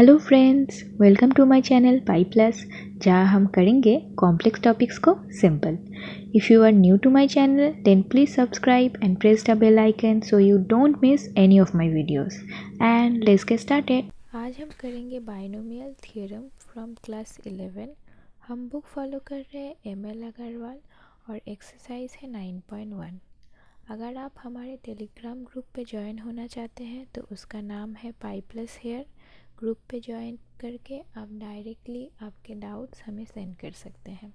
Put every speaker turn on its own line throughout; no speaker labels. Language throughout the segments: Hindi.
Hello friends, welcome to my channel pi plus, जहाँ हम करेंगे कॉम्प्लेक्स टॉपिक्स को simple. If you are new to my channel then please subscribe and press the bell icon so you don't miss any of my videos. And let's get started. आज हम करेंगे बाइनोमियल थ्योरम फ्रॉम क्लास 11। हम बुक फॉलो कर रहे हैं ML अग्रवाल और एक्सरसाइज है 9.1। अगर आप हमारे टेलीग्राम ग्रुप पे ज्वाइन होना चाहते हैं तो उसका नाम है पाई प्लस हेयर। ग्रुप पे ज्वाइन करके आप डायरेक्टली आपके डाउट्स हमें सेंड कर सकते हैं।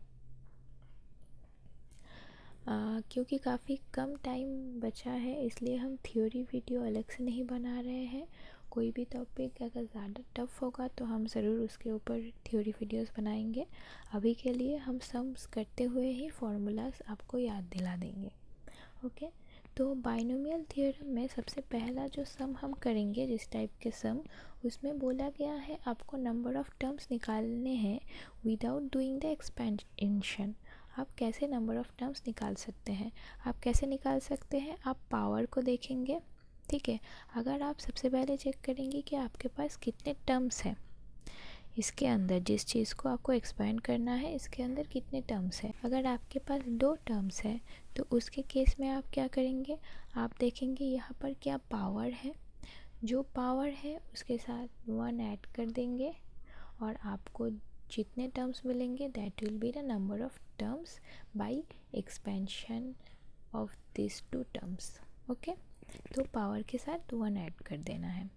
क्योंकि काफ़ी कम टाइम बचा है इसलिए हम थ्योरी वीडियो अलग से नहीं बना रहे हैं। कोई भी टॉपिक अगर ज़्यादा टफ होगा तो हम ज़रूर उसके ऊपर थ्योरी वीडियोस बनाएंगे। अभी के लिए हम सम्स करते हुए ही फॉर्मूलाज आपको याद दिला देंगे। ओके, तो बाइनोमियल थ्योरम में सबसे पहला जो सम हम करेंगे, जिस टाइप के सम, उसमें बोला गया है आपको नंबर ऑफ़ टर्म्स निकालने हैं विदाउट डूइंग द एक्सपेंशन। आप कैसे नंबर ऑफ़ टर्म्स निकाल सकते हैं? आप कैसे निकाल सकते हैं? आप पावर को देखेंगे, ठीक है। अगर आप सबसे पहले चेक करेंगे कि आपके पास कितने टर्म्स हैं, इसके अंदर जिस चीज़ को आपको एक्सपेंड करना है इसके अंदर कितने टर्म्स हैं। अगर आपके पास 2 टर्म्स है तो उसके केस में आप क्या करेंगे, आप देखेंगे यहाँ पर क्या पावर है। जो पावर है उसके साथ 1 ऐड कर देंगे और आपको जितने टर्म्स मिलेंगे that will be the number of terms by expansion of this 2 terms. Okay, तो पावर के साथ 1 ऐड कर देना है।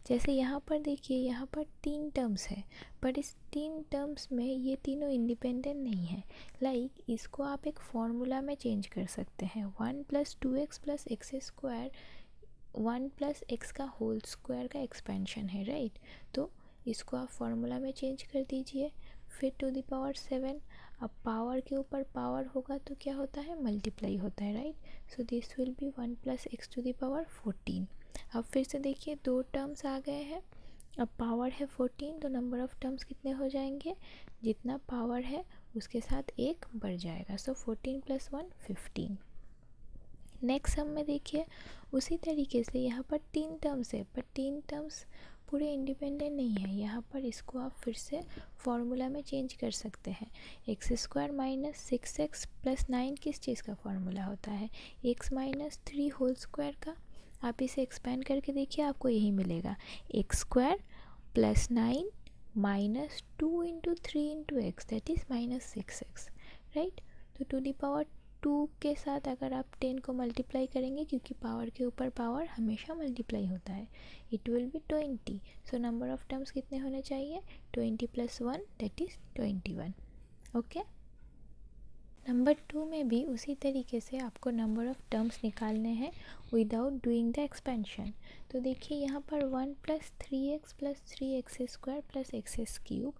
जैसे यहाँ पर देखिए, यहाँ पर 3 टर्म्स है, पर इस 3 टर्म्स में ये तीनों इंडिपेंडेंट नहीं है। इसको आप एक फॉर्मूला में चेंज कर सकते हैं। 1 + 2x + x स्क्वायर 1 + x का होल स्क्वायर का एक्सपेंशन है, राइट। तो इसको आप फॉर्मूला में चेंज कर दीजिए। फिर टू द पावर 7, अब पावर के ऊपर पावर होगा तो क्या होता है, मल्टीप्लाई होता है, right. So this will be 1 + x to the power 14। अब फिर से देखिए 2 टर्म्स आ गए हैं। अब पावर है 14 तो नंबर ऑफ़ टर्म्स कितने हो जाएंगे, जितना पावर है उसके साथ 1 बढ़ जाएगा। सो 14 + 1 15। नेक्स्ट सम में देखिए उसी तरीके से यहाँ पर 3 टर्म्स है, पर 3 टर्म्स पूरे इंडिपेंडेंट नहीं है। यहाँ पर इसको आप फिर से फॉर्मूला में चेंज कर सकते हैं। x² - 6x + 9 किस चीज़ का फॉर्मूला होता है, x - 3 होल स्क्वायर का। आप इसे एक्सपेंड करके देखिए, आपको यही मिलेगा, x² + 9 - 2 × 3 × x that is -6x, right. तो टू दी पावर 2 के साथ अगर आप 10 को मल्टीप्लाई करेंगे, क्योंकि पावर के ऊपर पावर हमेशा मल्टीप्लाई होता है, it will be 20। So number of terms कितने होने चाहिए, 20 + 1 दैट इज़ 21। ओके, नंबर 2 में भी उसी तरीके से आपको नंबर ऑफ़ टर्म्स निकालने हैं विदाउट डूइंग द एक्सपेंशन। तो देखिए यहाँ पर 1 + 3x + 3x² + x³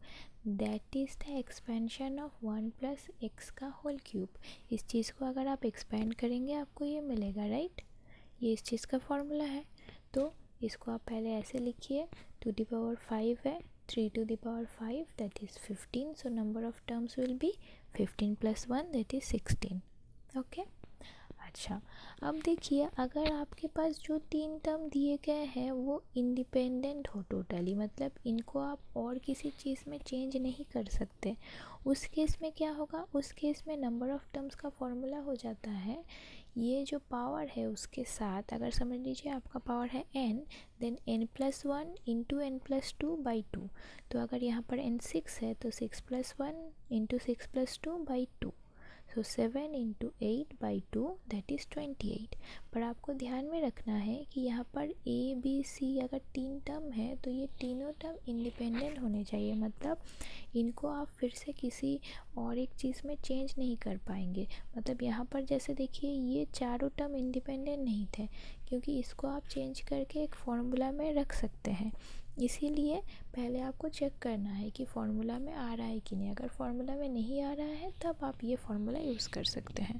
that is the expansion of 1 + x का होल क्यूब। इस चीज़ को अगर आप एक्सपेंड करेंगे आपको ये मिलेगा, राइट। ये इस चीज़ का फॉर्मूला है। तो इसको आप पहले ऐसे लिखिए, टू द पावर 5 है, 3 to the power 5 that is 15. So number of terms will be 15 + 1 that is 16. Okay, अच्छा। अब देखिए अगर आपके पास जो 3 टर्म दिए गए हैं वो इंडिपेंडेंट हो टोटली, मतलब इनको आप और किसी चीज़ में चेंज नहीं कर सकते, उस केस में क्या होगा, उस केस में नंबर ऑफ़ टर्म्स का फॉर्मूला हो जाता है, ये जो पावर है उसके साथ, अगर समझ लीजिए आपका पावर है n, देन n + 1 × n + 2 / 2। तो अगर यहाँ पर n 6 है तो 6 + 1 × 6 + 2 / 2। सो 7 × 8 / 2 दैट इज़ 28। पर आपको ध्यान में रखना है कि यहाँ पर a b c अगर 3 टर्म है तो ये तीनों टर्म इंडिपेंडेंट होने चाहिए, मतलब इनको आप फिर से किसी और एक चीज़ में चेंज नहीं कर पाएंगे। मतलब यहाँ पर जैसे देखिए ये चारों टर्म इंडिपेंडेंट नहीं थे, क्योंकि इसको आप चेंज करके एक फार्मूला में रख सकते हैं। इसीलिए पहले आपको चेक करना है कि फार्मूला में आ रहा है कि नहीं। अगर फार्मूला में नहीं आ रहा है तब आप ये फार्मूला यूज़ कर सकते हैं।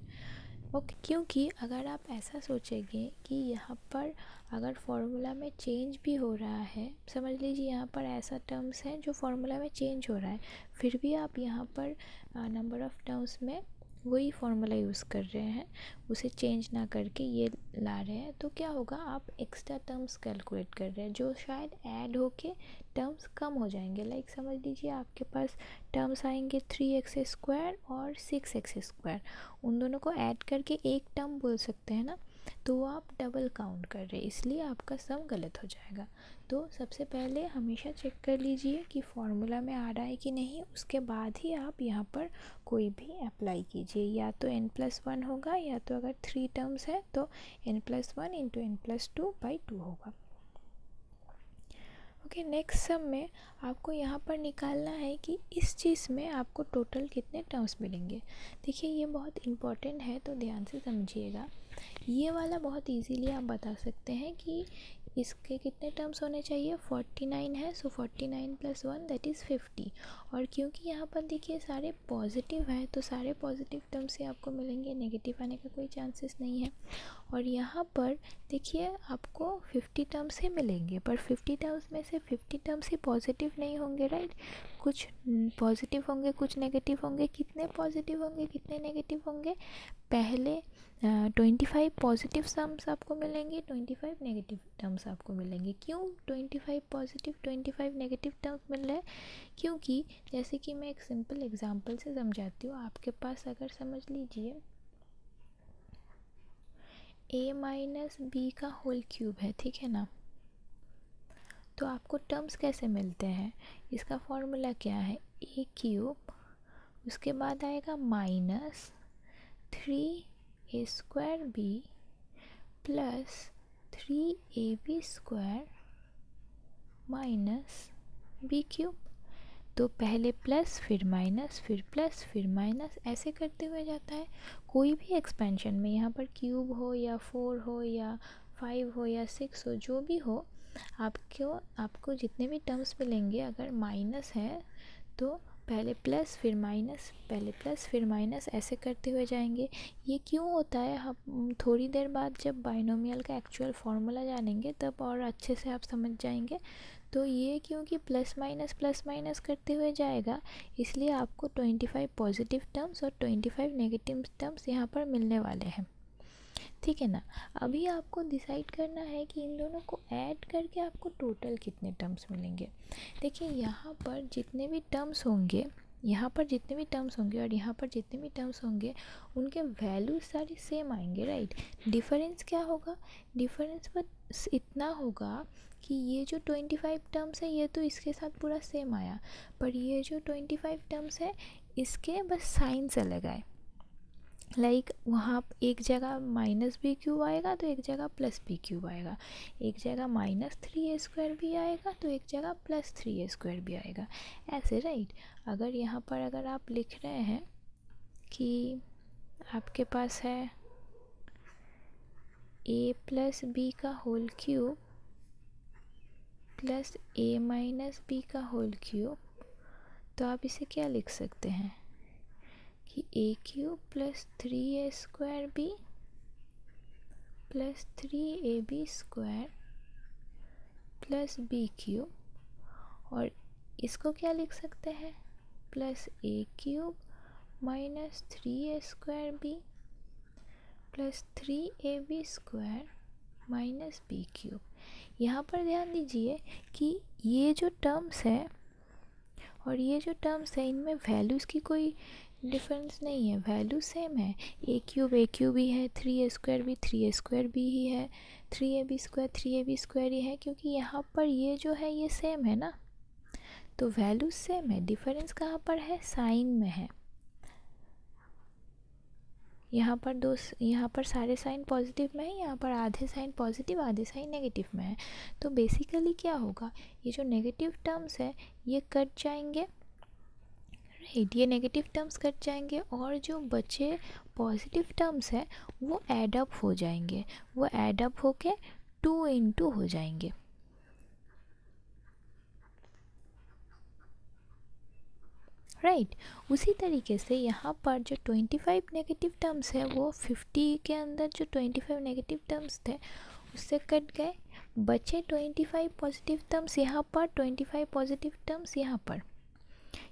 ओके, क्योंकि अगर आप ऐसा सोचेंगे कि यहाँ पर अगर फार्मूला में चेंज भी हो रहा है, समझ लीजिए यहाँ पर ऐसा टर्म्स है जो फार्मूला में चेंज हो रहा है, फिर भी आप यहाँ पर नंबर ऑफ़ टर्म्स में वही फार्मूला यूज़ कर रहे हैं, उसे चेंज ना करके ये ला रहे हैं, तो क्या होगा, आप एक्स्ट्रा टर्म्स कैलकुलेट कर रहे हैं जो शायद ऐड होके टर्म्स कम हो जाएंगे। लाइक समझ लीजिए आपके पास टर्म्स आएंगे 3x² और 6x², उन दोनों को ऐड करके एक टर्म बोल सकते हैं ना, तो वो आप डबल काउंट कर रहे हैं, इसलिए आपका सम गलत हो जाएगा। तो सबसे पहले हमेशा चेक कर लीजिए कि फार्मूला में आ रहा है कि नहीं, उसके बाद ही आप यहाँ पर कोई भी अप्लाई कीजिए। या तो n+1 होगा, या तो अगर 3 टर्म्स है तो n+1 इंटू n+2/2 होगा। ओके, नेक्स्ट सम में आपको यहाँ पर निकालना है कि इस चीज़ में आपको टोटल कितने टर्म्स मिलेंगे। देखिए ये बहुत इम्पॉर्टेंट है, तो ध्यान से समझिएगा। ये वाला बहुत इजीली आप बता सकते हैं कि इसके कितने टर्म्स होने चाहिए, 49 है, सो 49 + 1 दैट इज़ 50। और क्योंकि यहाँ पर देखिए सारे पॉजिटिव है, तो सारे पॉजिटिव टर्म्स ही आपको मिलेंगे, नेगेटिव आने का कोई चांसेस नहीं है। और यहाँ पर देखिए आपको 50 टर्म्स ही मिलेंगे, पर 50 टर्म्स में से 50 टर्म्स ही पॉजिटिव नहीं होंगे, राइट। कुछ पॉजिटिव होंगे, कुछ नेगेटिव होंगे। कितने पॉजिटिव होंगे, कितने नेगेटिव होंगे, पहले 25 पॉजिटिव टर्म्स आपको मिलेंगे, 25 नेगेटिव टर्म्स आपको मिलेंगे। क्यों 25 पॉजिटिव 25 नेगेटिव टर्म्स मिल रहे हैं, क्योंकि जैसे कि मैं एक सिंपल एग्जांपल से समझाती हूँ। आपके पास अगर समझ लीजिए a - b का होल क्यूब है, ठीक है ना, तो आपको टर्म्स कैसे मिलते हैं, इसका फॉर्मूला क्या है, a³ उसके बाद आएगा -3a² b plus 3ab² minus b³। तो पहले प्लस, फिर माइनस, फिर प्लस, फिर माइनस, ऐसे करते हुए जाता है। कोई भी एक्सपेंशन में यहाँ पर क्यूब हो या 4 हो या 5 हो या 6 हो, जो भी हो, आपको जितने भी टर्म्स मिलेंगे, अगर माइनस है तो पहले प्लस फिर माइनस, पहले प्लस फिर माइनस, ऐसे करते हुए जाएंगे। ये क्यों होता है, हम थोड़ी देर बाद जब बाइनोमियल का एक्चुअल फार्मूला जानेंगे तब और अच्छे से आप समझ जाएंगे। तो ये क्योंकि प्लस माइनस करते हुए जाएगा, इसलिए आपको 25 पॉजिटिव टर्म्स और 25 नेगेटिव टर्म्स यहाँ पर मिलने वाले हैं, ठीक है ना। अभी आपको डिसाइड करना है कि इन दोनों को ऐड करके आपको टोटल कितने टर्म्स मिलेंगे। देखिए यहाँ पर जितने भी टर्म्स होंगे, यहाँ पर जितने भी टर्म्स होंगे और यहाँ पर जितने भी टर्म्स होंगे, उनके वैल्यूज सारे सेम आएंगे, राइट। डिफरेंस क्या होगा, डिफरेंस बस इतना होगा कि ये जो 25 टर्म्स है ये तो इसके साथ पूरा सेम आया, पर ये जो 25 टर्म्स है इसके बस साइंस अलग आए। लाइक वहाँ एक जगह -b³ आएगा तो एक जगह +b³ आएगा, एक जगह -3a² भी आएगा तो एक जगह +3a² भी आएगा, ऐसे, राइट। अगर यहाँ पर अगर आप लिख रहे हैं कि आपके पास है a + b का whole cube plus a - b का होल क्यूब, तो आप इसे क्या लिख सकते हैं कि a³ + 3a² b plus 3ab² plus b³, और इसको क्या लिख सकते हैं, +a³ minus 3a² b plus 3ab² minus b³। यहाँ पर ध्यान दीजिए कि ये जो टर्म्स है और ये जो टर्म्स है, इनमें वैल्यूज़ की कोई डिफरेंस नहीं है, वैल्यू सेम है। a³ ही है, 3a² भी 3a² भी ही है, 3ab² 3ab² ही है, क्योंकि यहाँ पर ये जो है ये सेम है ना, तो वैल्यू सेम है। डिफरेंस कहाँ पर है, साइन में है। यहाँ पर सारे साइन पॉजिटिव में है, यहाँ पर आधे साइन पॉजिटिव आधे साइन नेगेटिव में है। तो बेसिकली क्या होगा, ये जो नेगेटिव टर्म्स है ये कट जाएंगे, राइट, ये नेगेटिव टर्म्स कट जाएंगे, और जो बचे पॉजिटिव टर्म्स है वो ऐड अप हो जाएंगे, वो ऐड अप होके 2 × हो जाएंगे, राइट। उसी तरीके से यहाँ पर जो 25 नेगेटिव टर्म्स है वो 50 के अंदर जो 25 नेगेटिव टर्म्स थे उससे कट गए, बचे 25 पॉजिटिव टर्म्स यहाँ पर, 25 पॉजिटिव टर्म्स यहाँ पर।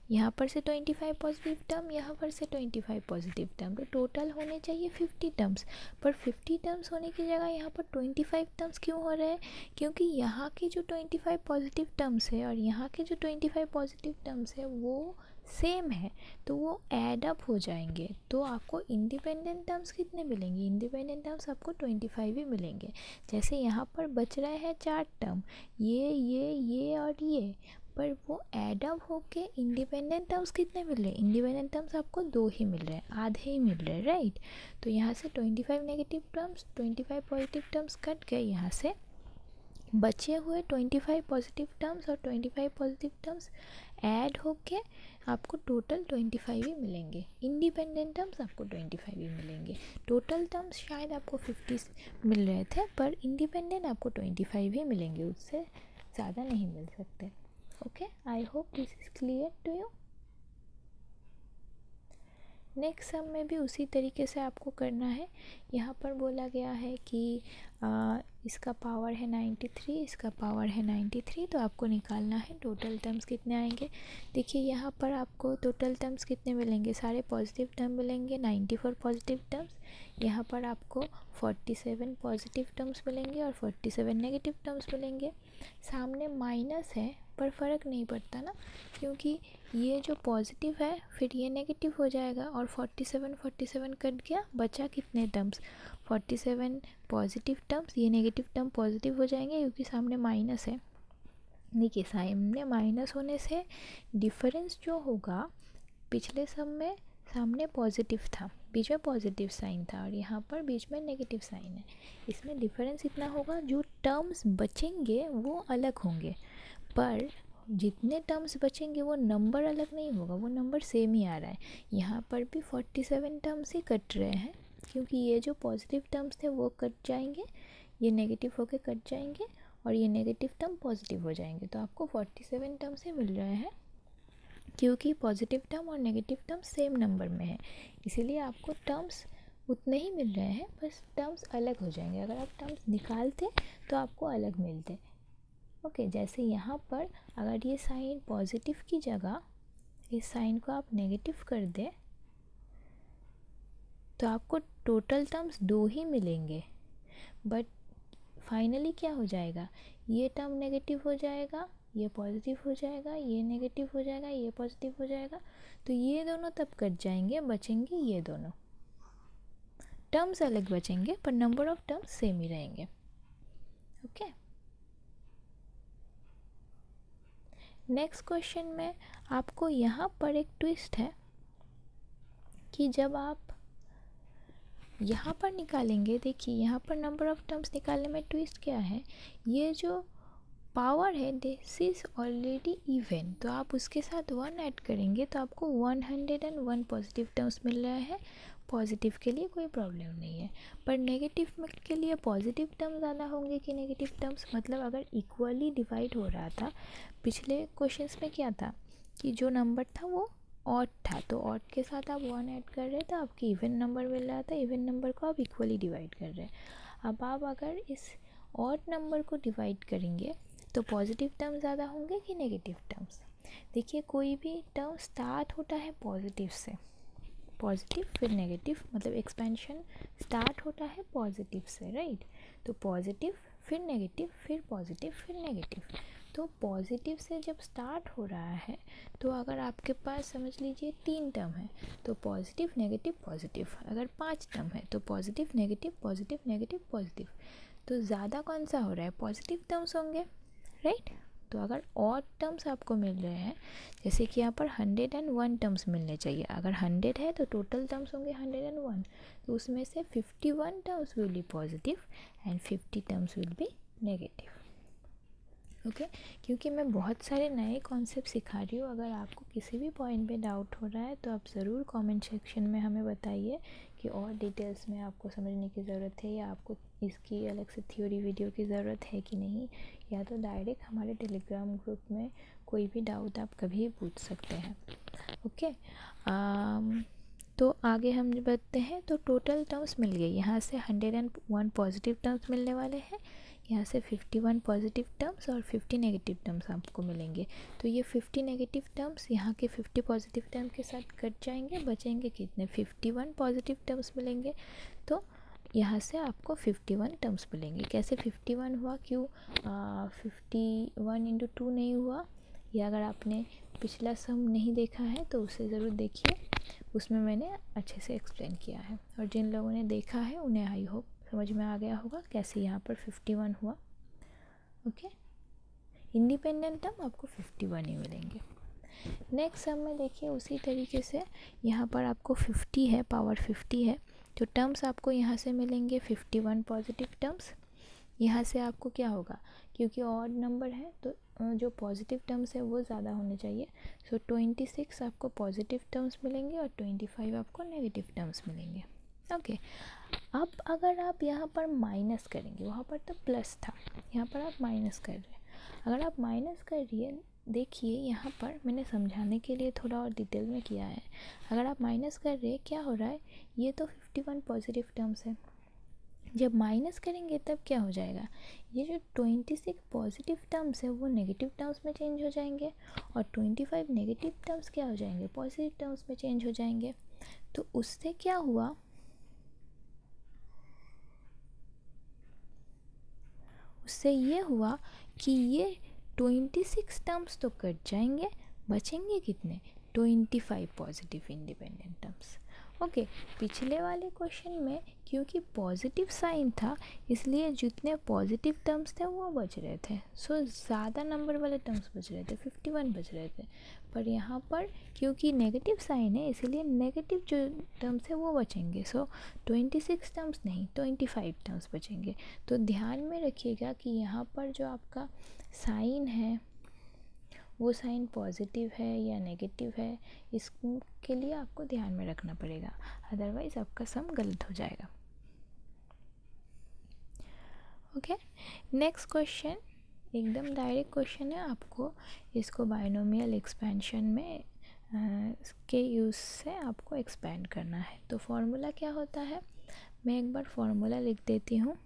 यहाँ पर से 25 पॉजिटिव टर्म, यहाँ पर से 25 पॉजिटिव टर्म, तो टोटल होने चाहिए 50 टर्म्स। पर 50 टर्म्स होने की जगह यहाँ पर 25 टर्म्स क्यों हो रहे हैं? क्योंकि यहाँ के जो 25 पॉजिटिव टर्म्स है और यहाँ के जो 25 पॉजिटिव टर्म्स है वो सेम है, तो वो ऐड अप हो जाएंगे। तो आपको इंडिपेंडेंट टर्म्स कितने मिलेंगे? इंडिपेंडेंट टर्म्स आपको 25 ही मिलेंगे। जैसे यहाँ पर बच रहे हैं 4 टर्म, ये और ये, पर वो ऐड अप होके इंडिपेंडेंट टर्म्स कितने मिल रहे हैं? इंडिपेंडेंट टर्म्स आपको 2 ही मिल रहे हैं, आधे ही मिल रहे हैं, राइट। तो यहाँ से 25 negative terms, 25 positive terms cut गए, यहाँ से बचे हुए 25 पॉजिटिव टर्म्स और 25 पॉजिटिव टर्म्स ऐड होके आपको टोटल 25 ही मिलेंगे। इंडिपेंडेंट टर्म्स आपको 25 ही मिलेंगे। टोटल टर्म्स शायद आपको 50 मिल रहे थे, पर इंडिपेंडेंट आपको 25 ही मिलेंगे, उससे ज़्यादा नहीं मिल सकते। Okay, I hope this is clear to you. Next sum में भी उसी तरीके से आपको करना है। यहाँ पर बोला गया है कि इसका पावर है 93, इसका पावर है 93, तो आपको निकालना है टोटल टर्म्स कितने आएंगे। देखिए यहाँ पर आपको टोटल टर्म्स कितने मिलेंगे? सारे पॉजिटिव टर्म मिलेंगे, 94 पॉजिटिव टर्म्स। यहाँ पर आपको 47 पॉजिटिव टर्म्स मिलेंगे और 47 नेगेटिव टर्म्स मिलेंगे। सामने माइनस है पर फ़र्क नहीं पड़ता ना, क्योंकि ये जो पॉजिटिव है फिर ये नेगेटिव हो जाएगा, और 47 कट गया, बचा कितने टर्म्स? 47 पॉजिटिव टर्म्स, ये नेगेटिव टर्म पॉजिटिव हो जाएंगे क्योंकि सामने माइनस है। देखिए सामने माइनस होने से डिफरेंस जो होगा, पिछले सम में सामने पॉजिटिव था, बीच में पॉजिटिव साइन था, और यहाँ पर बीच में नेगेटिव साइन है। इसमें डिफरेंस इतना होगा, जो टर्म्स बचेंगे वो अलग होंगे, पर जितने टर्म्स बचेंगे वो नंबर अलग नहीं होगा, वो नंबर सेम ही आ रहा है। यहाँ पर भी 47 टर्म्स ही कट रहे हैं, क्योंकि ये जो पॉजिटिव टर्म्स थे वो कट जाएंगे, ये नेगेटिव होके कट जाएंगे, और ये नेगेटिव टर्म पॉजिटिव हो जाएंगे। तो आपको 47 टर्म्स ही मिल रहे हैं, क्योंकि पॉजिटिव टर्म और नेगेटिव टर्म सेम नंबर में है, इसीलिए आपको टर्म्स उतने ही मिल रहे हैं, बस टर्म्स अलग हो जाएंगे। अगर आप टर्म्स निकालते तो आपको अलग मिलते। ओके, जैसे यहाँ पर अगर ये साइन पॉजिटिव की जगह इस साइन को आप नेगेटिव कर दें, तो आपको टोटल टर्म्स 2 ही मिलेंगे, बट फाइनली क्या हो जाएगा? ये टर्म नेगेटिव हो जाएगा, ये पॉजिटिव हो जाएगा, ये नेगेटिव हो जाएगा, ये पॉजिटिव हो जाएगा, तो ये दोनों तब कट जाएंगे, बचेंगे ये दोनों टर्म्स अलग बचेंगे, पर नंबर ऑफ टर्म्स सेम ही रहेंगे। ओके, नेक्स्ट क्वेश्चन में आपको यहाँ पर एक ट्विस्ट है कि जब आप यहाँ पर निकालेंगे, देखिए यहाँ पर नंबर ऑफ टर्म्स निकालने में ट्विस्ट क्या है, ये जो पावर है दिस इज़ ऑलरेडी इवन, तो आप उसके साथ 1 ऐड करेंगे तो आपको 101 पॉजिटिव टर्म्स मिल रहे हैं। पॉजिटिव के लिए कोई प्रॉब्लम नहीं है, पर नेगेटिव के लिए पॉजिटिव टर्म ज़्यादा होंगे कि नेगेटिव टर्म्स? मतलब अगर इक्वली डिवाइड हो रहा था, पिछले क्वेश्चंस में क्या था कि जो नंबर था वो ऑड था, तो ऑड के साथ आप 1 ऐड कर रहे थे, आपकी इवन नंबर मिल रहा था, इवन नंबर को आप इक्वली डिवाइड कर रहे हैं। अब आप अगर इस ऑड नंबर को डिवाइड करेंगे तो पॉजिटिव टर्म ज़्यादा होंगे कि नेगेटिव टर्म्स? देखिए कोई भी टर्म स्टार्ट होता है पॉजिटिव से, पॉजिटिव फिर नेगेटिव, मतलब एक्सपेंशन स्टार्ट होता है पॉजिटिव से, राइट। तो पॉजिटिव फिर नेगेटिव फिर पॉजिटिव फिर नेगेटिव, तो पॉजिटिव से जब स्टार्ट हो रहा है तो अगर आपके पास समझ लीजिए 3 टर्म है तो पॉजिटिव नेगेटिव पॉजिटिव, अगर 5 टर्म है तो positive negative positive negative positive, तो ज़्यादा कौन सा हो रहा है? पॉजिटिव टर्म्स होंगे, राइट। तो अगर ऑड टर्म्स आपको मिल रहे हैं, जैसे कि यहाँ पर 101 टर्म्स मिलने चाहिए, अगर 100 है तो टोटल टर्म्स होंगे 101, तो उसमें से 51 terms will be positive and 50 terms will be negative. Okay, क्योंकि मैं बहुत सारे नए कॉन्सेप्ट सिखा रही हूँ, अगर आपको किसी भी पॉइंट पे डाउट हो रहा है तो आप ज़रूर कमेंट सेक्शन में हमें बताइए कि और डिटेल्स में आपको समझने की ज़रूरत है, या आपको इसकी अलग से थ्योरी वीडियो की ज़रूरत है कि नहीं, या तो डायरेक्ट हमारे टेलीग्राम ग्रुप में कोई भी डाउट आप कभी पूछ सकते हैं। ओके, तो आगे हम बढ़ते हैं। तो टोटल टर्म्स मिल गए, यहाँ से 101 पॉजिटिव टर्म्स मिलने वाले हैं, यहाँ से 51 पॉजिटिव टर्म्स और 50 नेगेटिव टर्म्स आपको मिलेंगे। तो ये 50 नेगेटिव टर्म्स यहाँ के 50 पॉजिटिव टर्म के साथ कट जाएंगे, बचेंगे कितने 51 पॉजिटिव टर्म्स मिलेंगे। तो यहाँ से आपको 51 टर्म्स मिलेंगे। कैसे 51 हुआ, क्यों 51 इंटू 2 नहीं हुआ? या अगर आपने पिछला सम नहीं देखा है तो उसे ज़रूर देखिए, उसमें मैंने अच्छे से एक्सप्लेन किया है। और जिन लोगों ने देखा है उन्हें आई होप समझ में आ गया होगा कैसे यहाँ पर 51 हुआ। ओके, इंडिपेंडेंट टर्म आपको 51 ही मिलेंगे। नेक्स्ट सम में देखिए उसी तरीके से यहाँ पर आपको 50 है, पावर 50 है, तो टर्म्स आपको यहाँ से मिलेंगे 51 पॉजिटिव टर्म्स। यहाँ से आपको क्या होगा, क्योंकि ऑड नंबर है तो जो पॉजिटिव टर्म्स है वो ज़्यादा होने चाहिए। सो 26 आपको पॉजिटिव टर्म्स मिलेंगे और 25 आपको नेगेटिव टर्म्स मिलेंगे। ओके, अब अगर आप यहाँ पर माइनस करेंगे, वहाँ पर तो प्लस था, यहाँ पर आप माइनस कर रहे हैं। अगर आप माइनस करिए, देखिए यहाँ पर मैंने समझाने के लिए थोड़ा और डिटेल में किया है। अगर आप माइनस कर रहे हैं, क्या हो रहा है, ये तो 51 पॉजिटिव टर्म्स है, जब माइनस करेंगे तब क्या हो जाएगा, ये जो 26 पॉजिटिव टर्म्स है वो नेगेटिव टर्म्स में चेंज हो जाएंगे और 25 नेगेटिव टर्म्स क्या हो जाएंगे, पॉजिटिव टर्म्स में चेंज हो जाएंगे। तो उससे क्या हुआ, उससे ये हुआ कि ये 26 टर्म्स तो कट जाएंगे, बचेंगे कितने, 25 पॉजिटिव इंडिपेंडेंट टर्म्स। ओके, पिछले वाले क्वेश्चन में क्योंकि पॉजिटिव साइन था इसलिए जितने पॉजिटिव टर्म्स थे वो बच रहे थे, सो ज़्यादा नंबर वाले टर्म्स बच रहे थे, 51 बच रहे थे। पर यहाँ पर क्योंकि नेगेटिव साइन है इसलिए नेगेटिव जो टर्म्स है वो बचेंगे। सो 26 टर्म्स नहीं, 25 टर्म्स बचेंगे। तो ध्यान में रखिएगा कि यहाँ पर जो आपका साइन है वो साइन पॉजिटिव है या नेगेटिव है, इसके लिए आपको ध्यान में रखना पड़ेगा, अदरवाइज़ आपका सम गलत हो जाएगा। ओके, नेक्स्ट क्वेश्चन एकदम डायरेक्ट क्वेश्चन है, आपको इसको बाइनोमियल एक्सपेंशन में के यूज़ से आपको एक्सपेंड करना है। तो फॉर्मूला क्या होता है, मैं एक बार फॉर्मूला लिख देती हूँ,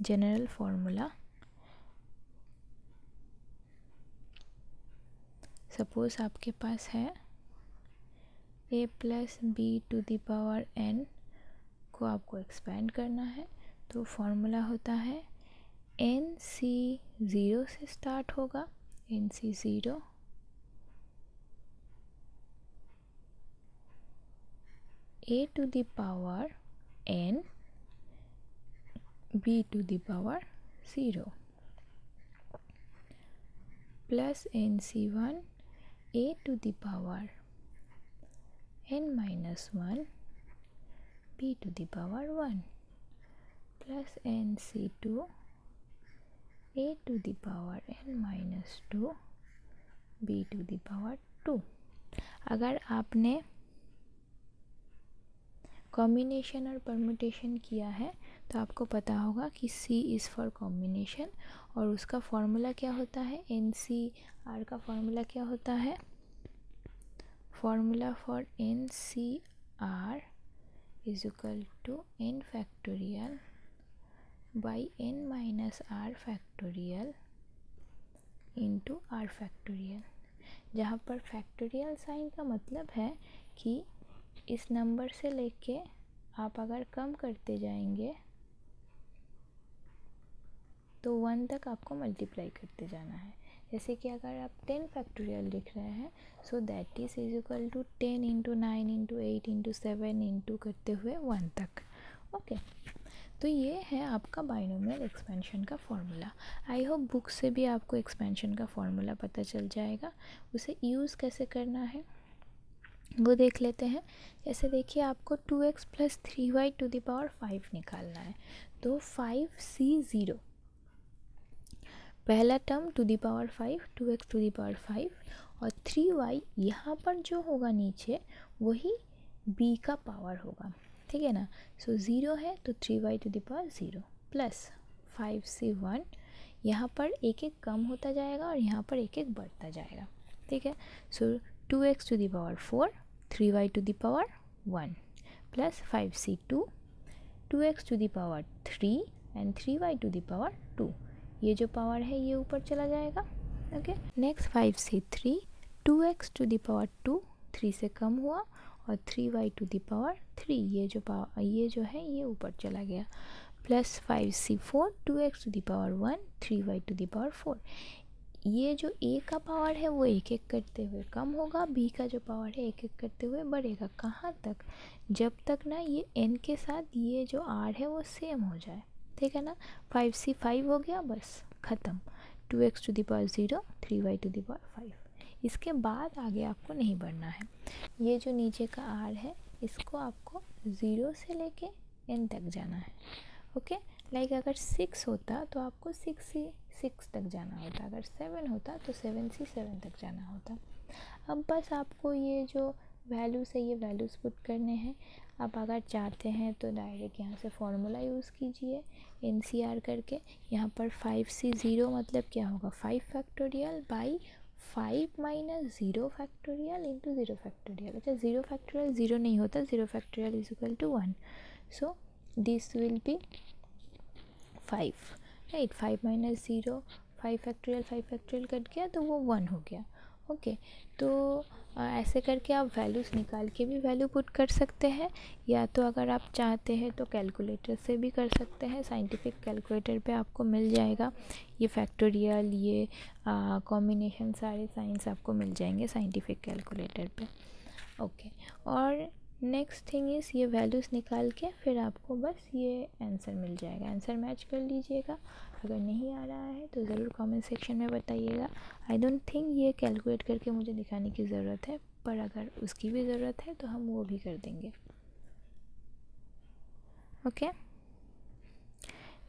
जनरल फॉर्मूला। सपोज आपके पास है a plus B to the power n को आपको एक्सपेंड करना है, तो फॉर्मूला होता है nc 0 से स्टार्ट होगा, nc 0 a to the power n b to the power 0 plus nc1 a to the power n minus 1 b to the power 1 plus nc2 a to the power n minus 2 b to the power 2। अगर आपने कॉम्बिनेशन और परम्यूटेशन किया है तो आपको पता होगा कि C इज़ फॉर कॉम्बिनेशन और उसका फॉर्मूला क्या होता है, NCR का फॉर्मूला क्या होता है, formula for NCR is equal to n factorial by n minus r factorial into r factorial, जहाँ पर फैक्टोरियल साइन का मतलब है कि इस नंबर से लेके आप अगर कम करते जाएंगे तो 1 तक आपको मल्टीप्लाई करते जाना है। जैसे कि अगर आप 10 फैक्टोरियल लिख रहे हैं, so that is equal to 10 into 9 into 8 into 7 into करते हुए 1 तक। ओके, तो ये है आपका बाइनोमियल एक्सपेंशन का फॉर्मूला। आई होप बुक से भी आपको एक्सपेंशन का फॉर्मूला पता चल जाएगा। उसे यूज़ कैसे करना है वो देख लेते हैं। जैसे देखिए आपको 2x plus 3y to the power 5 निकालना है, तो 5c0 पहला term to the power 5, 2x to the power 5 और 3y यहाँ पर जो होगा नीचे वही b का पावर होगा, ठीक है ना। सो 0 है तो 3y to the power 0 plus 5c1, यहाँ पर एक एक कम होता जाएगा और यहाँ पर एक एक बढ़ता जाएगा, ठीक है। So 2x to the power 4, 3y to the power 1 plus 5c2, 2x to the power 3 and 3y to the power 2, ये जो पावर है ये ऊपर चला जाएगा। Okay, next 5c3 2x to the power 2, 3 से कम हुआ, और 3y टू द पावर 3, ये जो है ये ऊपर चला गया, plus 5c4 2x to the power 1, 3y to the power 4। ये जो a का पावर है वो एक एक करते हुए कम होगा, b का जो पावर है एक एक करते हुए बढ़ेगा। कहाँ तक? जब तक ना ये n के साथ ये जो r है वो सेम हो जाए, ठीक है ना। 5c5 हो गया, बस ख़त्म। 2x to the power 0, 3y to the power 5। इसके बाद आगे आपको नहीं बढ़ना है। ये जो नीचे का r है इसको आपको 0 से लेके n तक जाना है। ओके, लाइक अगर 6 होता तो आपको 6 तक जाना होता, अगर 7 होता तो 7 तक जाना होता। अब बस आपको ये जो वैल्यूज़ है ये वैल्यूज़ पुट करने हैं। आप अगर चाहते हैं तो डायरेक्ट यहाँ से फॉर्मूला यूज़ कीजिए NCR करके। यहाँ पर 5c0 मतलब क्या होगा, 5 factorial by 5 minus 0 factorial into 0 factorial. अच्छा, 0 फैक्टोरियल 0 नहीं होता, 0 factorial is equal to 1। So this will be 5, right. 5 minus 0, 5 factorial cut गया तो वो 1 हो गया। ओके, तो ऐसे करके आप वैल्यूज़ निकाल के भी वैल्यू पुट कर सकते हैं, या तो अगर आप चाहते हैं तो कैलकुलेटर से भी कर सकते हैं। साइंटिफिक कैलकुलेटर पे आपको मिल जाएगा ये फैक्टोरियल, ये कॉम्बिनेशन, सारे साइंस आपको मिल जाएंगे साइंटिफिक कैलकुलेटर पे। ओके, और नेक्स्ट थिंग इज़ ये वैल्यूज़ निकाल के फिर आपको बस ये आंसर मिल जाएगा। आंसर मैच कर लीजिएगा। अगर नहीं आ रहा है तो ज़रूर कमेंट सेक्शन में बताइएगा। आई डोंट थिंक ये कैलकुलेट करके मुझे दिखाने की ज़रूरत है, पर अगर उसकी भी ज़रूरत है तो हम वो भी कर देंगे। ओके,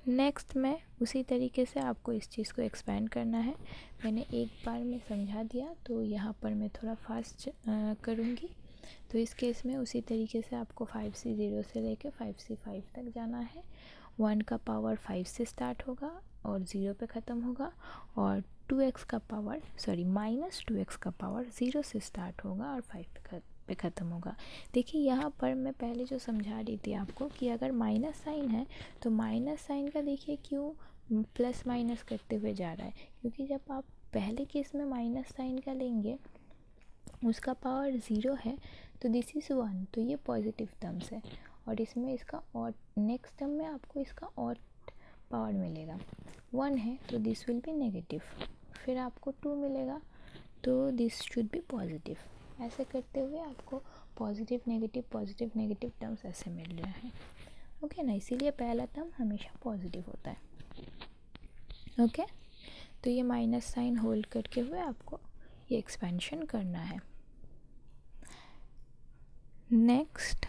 नेक्स्ट में उसी तरीके से आपको इस चीज़ को एक्सपेंड करना है। मैंने एक बार में समझा दिया तो यहाँ पर मैं थोड़ा फास्ट करूँगी। तो इस केस में उसी तरीके से आपको 5c0 से लेके 5c5 तक जाना है। 1 का पावर 5 से स्टार्ट होगा और 0 पे ख़त्म होगा, और 2x का पावर माइनस 2x का पावर 0 से स्टार्ट होगा और 5 पे ख़त्म होगा। देखिए यहाँ पर मैं पहले जो समझा रही थी आपको कि अगर माइनस साइन है तो माइनस साइन का देखिए क्यों प्लस माइनस करते हुए जा रहा है, क्योंकि जब आप पहले केस में माइनस साइन का लेंगे उसका पावर 0 है तो दिस इज़ 1, तो ये पॉजिटिव टर्म्स है, और इसमें इसका और नेक्स्ट टर्म में आपको इसका और पावर मिलेगा। 1 है तो दिस विल बी नेगेटिव, फिर आपको 2 मिलेगा तो दिस शुड बी पॉजिटिव। ऐसे करते हुए आपको पॉजिटिव नेगेटिव टर्म्स ऐसे मिल रहे हैं। ओके ना, इसीलिए पहला टर्म हमेशा पॉजिटिव होता है। ओके, तो ये माइनस साइन होल्ड करके हुए आपको ये एक्सपेंशन करना है। Next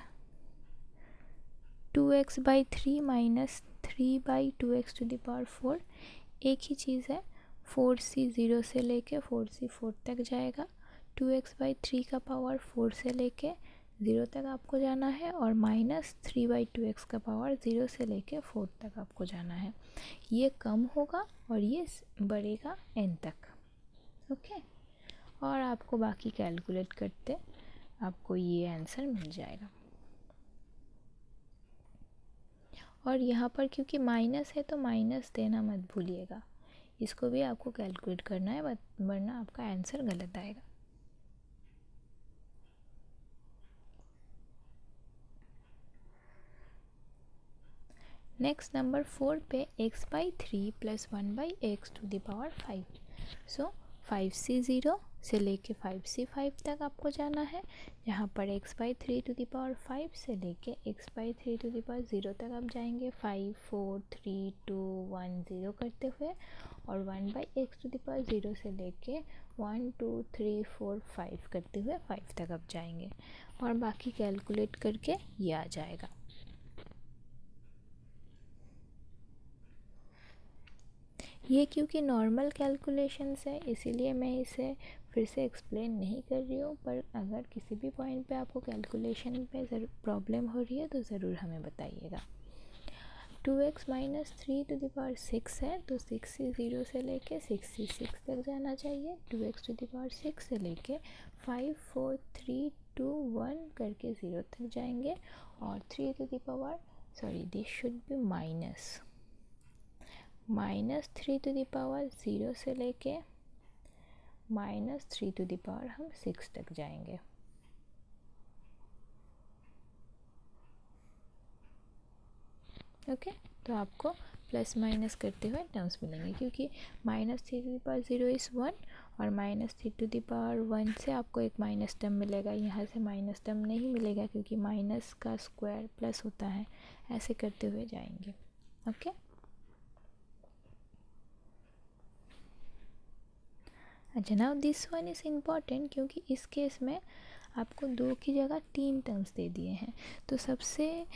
2x by 3 minus 3 by 2x to the power 4, एक ही चीज़ है। 4c0 से लेके 4c4 तक जाएगा। 2x बाई 3 का पावर 4 से लेके 0 तक आपको जाना है, और माइनस 3 बाई 2x का पावर 0 से लेके 4 तक आपको जाना है। ये कम होगा और ये बढ़ेगा n तक। ओके, और आपको बाकी कैलकुलेट करते आपको ये आंसर मिल जाएगा। और यहाँ पर क्योंकि माइनस है तो माइनस देना मत भूलिएगा, इसको भी आपको कैलकुलेट करना है, वरना आपका आंसर गलत आएगा। नेक्स्ट नंबर 4 पे x by 3 plus 1 by X to the power 5। सो 5c0 से लेके 5c5 तक आपको जाना है, जहाँ पर x by 3 to the power 5 से लेके x by 3 to the power 0 तक आप जाएंगे 5 4 3 2 1 0 करते हुए, और 1 by X to the power 0 से लेके 1 2 3 4 5 करते हुए 5 तक आप जाएंगे, और बाकी कैलकुलेट करके ये आ जाएगा। ये क्योंकि नॉर्मल कैलकुलेशंस है इसीलिए मैं इसे फिर से एक्सप्लेन नहीं कर रही हूँ, पर अगर किसी भी पॉइंट पे आपको कैलकुलेशन पे ज़रूर प्रॉब्लम हो रही है तो ज़रूर हमें बताइएगा। 2x minus 3 to the power 6 है तो 6c0 से लेके 6c6 तक जाना चाहिए। 2x टू द पावर 6 से लेके 5 4 3 2 1 करके 0 तक जाएंगे, और 3 to the power this should be -3⁻0 से लेके -3 हम 6 तक जाएंगे। ओके, तो आपको प्लस माइनस करते हुए टर्म्स मिलेंगे, क्योंकि -3⁻0 इज़ 1 और -3⁻1 से आपको एक माइनस टर्म मिलेगा। यहाँ से माइनस टर्म नहीं मिलेगा क्योंकि माइनस का स्क्वायर प्लस होता है। ऐसे करते हुए जाएंगे। ओके, अच्छा, now this one is important क्योंकि इस केस में आपको 2 की जगह 3 टर्म्स दे दिए हैं। तो सबसे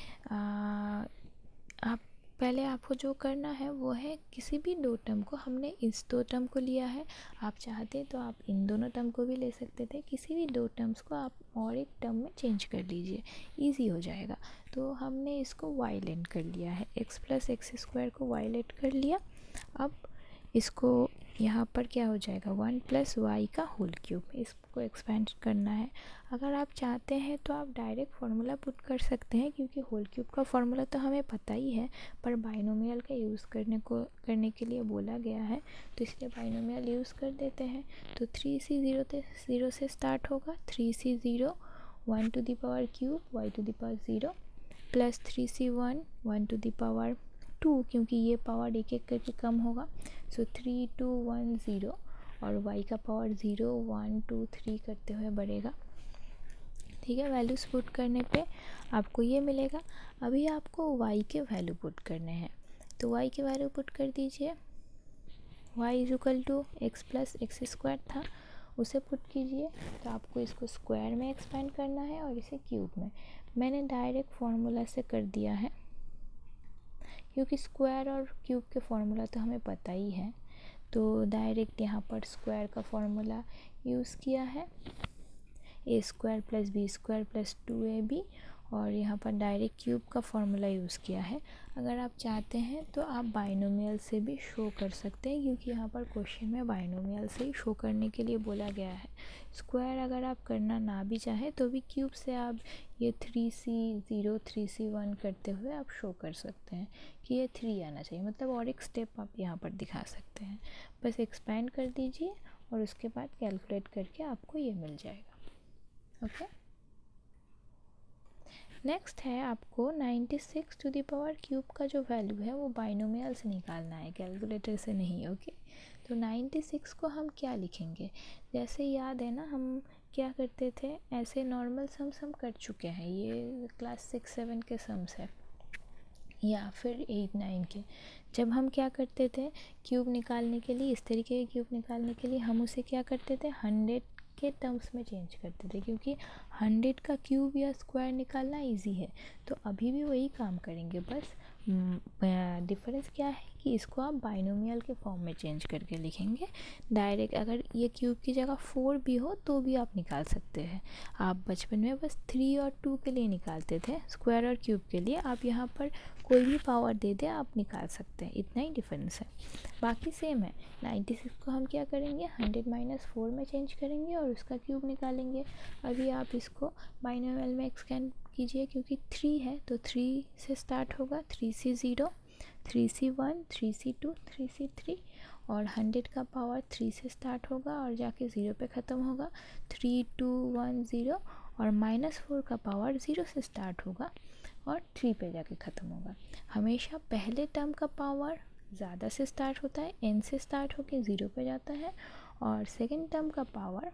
आप पहले आपको जो करना है वो है किसी भी 2 टर्म को, हमने इस 2 टर्म को लिया है, आप चाहते तो आप इन दोनों टर्म को भी ले सकते थे। किसी भी 2 टर्म्स को आप और एक टर्म में चेंज कर लीजिए, इजी हो जाएगा। तो हमने इसको y लेट कर लिया है, x + x² को y लेट कर लिया। अब इसको यहाँ पर क्या हो जाएगा, 1 + y⁴, इसको एक्सपेंड करना है। अगर आप चाहते हैं तो आप डायरेक्ट फार्मूला पुट कर सकते हैं, क्योंकि होल क्यूब का फार्मूला तो हमें पता ही है, पर बाइनोमियल का यूज़ करने के लिए बोला गया है, तो इसलिए बाइनोमियल यूज़ कर देते हैं। तो 3c0 से स्टार्ट होगा, 3c0 1⁵ y⁴ प्लस 3c1 1⁵2, क्योंकि ये पावर एक एक करके कम होगा। सो 3 2 1 0 और y का पावर 0 1 2 3 करते हुए बढ़ेगा। ठीक है, वैल्यूज़ पुट करने पे आपको ये मिलेगा। अभी आपको y के वैल्यू पुट करने हैं, तो y के वैल्यू पुट कर दीजिए। y = x + x² था, उसे पुट कीजिए। तो आपको इसको स्क्वायर में एक्सपेंड करना है और इसे क्यूब में। मैंने डायरेक्ट फार्मूला से कर दिया है, क्योंकि स्क्वायर और क्यूब के फार्मूला तो हमें पता ही है। तो डायरेक्ट यहाँ पर स्क्वायर का फार्मूला यूज़ किया है, a² + b² + 2ab, और यहाँ पर डायरेक्ट क्यूब का फार्मूला यूज़ किया है। अगर आप चाहते हैं तो आप बाइनोमियल से भी शो कर सकते हैं, क्योंकि यहाँ पर क्वेश्चन में बाइनोमियल से ही शो करने के लिए बोला गया है। स्क्वायर अगर आप करना ना भी चाहें तो भी क्यूब से आप ये 3c0 3c1 करते हुए आप शो कर सकते हैं कि ये 3 आना चाहिए, मतलब और एक स्टेप आप यहाँ पर दिखा सकते हैं। बस एक्सपेंड कर दीजिए और उसके बाद कैलकुलेट करके आपको ये मिल जाएगा। ओके, नेक्स्ट है आपको 96³ का जो वैल्यू है वो बाइनोमियल से निकालना है, कैलकुलेटर से नहीं। ओके, तो 96 को हम क्या लिखेंगे, जैसे याद है ना, हम क्या करते थे, ऐसे नॉर्मल सम्स हम कर चुके हैं, ये क्लास 6-7 के सम्स है या फिर 8-9 के। जब हम क्या करते थे, क्यूब निकालने के लिए, इस तरीके के क्यूब निकालने के लिए हम उसे क्या करते थे, 100 के टर्म्स में चेंज करते थे, क्योंकि 100 का क्यूब या स्क्वायर निकालना इजी है। तो अभी भी वही काम करेंगे, बस डिफरेंस क्या है कि इसको आप बाइनोमियल के फॉर्म में चेंज करके लिखेंगे डायरेक्ट। अगर ये क्यूब की जगह 4 भी हो तो भी आप निकाल सकते हैं। आप बचपन में बस 3 और 2 के लिए निकालते थे, स्क्वायर और क्यूब के लिए आप यहाँ पर कोई भी पावर दे दे आप निकाल सकते हैं, इतना ही डिफरेंस है, बाकी सेम है। 96 को हम क्या करेंगे, 100 - 4 में चेंज करेंगे और उसका क्यूब निकालेंगे। अभी आप इसको बाइनोमियल में एक्सटेंड कीजिए, क्योंकि 3 है तो 3 से स्टार्ट होगा, 3c0 3c1 3c2 3c3, और 100 का पावर 3 से स्टार्ट होगा और जाके 0 पे ख़त्म होगा, 3 2 1 0, और -4 का पावर 0 से स्टार्ट होगा और 3 पे जाके ख़त्म होगा। हमेशा पहले टर्म का पावर ज़्यादा से स्टार्ट होता है, n से स्टार्ट होके 0 पे जाता है, और सेकेंड टर्म का पावर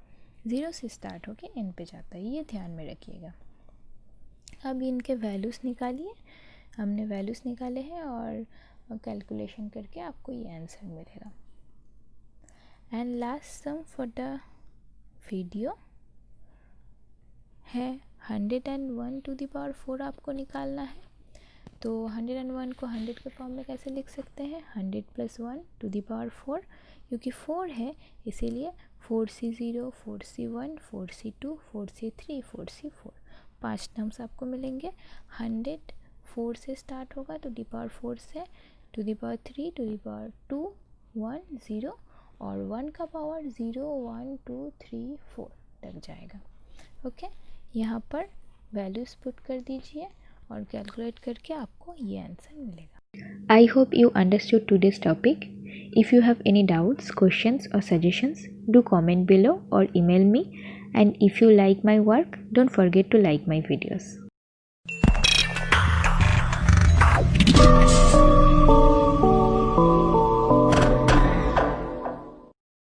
0 से स्टार्ट होके n पे जाता है, ये ध्यान में रखिएगा। अब इनके वैल्यूज़ निकालिए, हमने वैल्यूज़ निकाले हैं और कैलकुलेशन करके आपको ये आंसर मिलेगा। And last sum for the video है 101⁴ आपको निकालना है। तो 101 को 100 के फॉर्म में कैसे लिख सकते हैं, 100 + 1⁴, क्योंकि 4 है इसीलिए 4c0 4c1 4c2 4c3 4c4, 5 terms आपको मिलेंगे। 100 4 से स्टार्ट होगा तो ⁴ से 3 2 1 0, और 1 का पावर 0 1 2 3 4 तक जाएगा। ओके, यहाँ पर वैल्यूज़ पुट कर दीजिए और कैलकुलेट करके आपको ये आंसर मिलेगा। I hope you understood today's topic. If you have any doubts, questions, or suggestions, do comment below or email me. And if you like my work, don't forget to like my videos.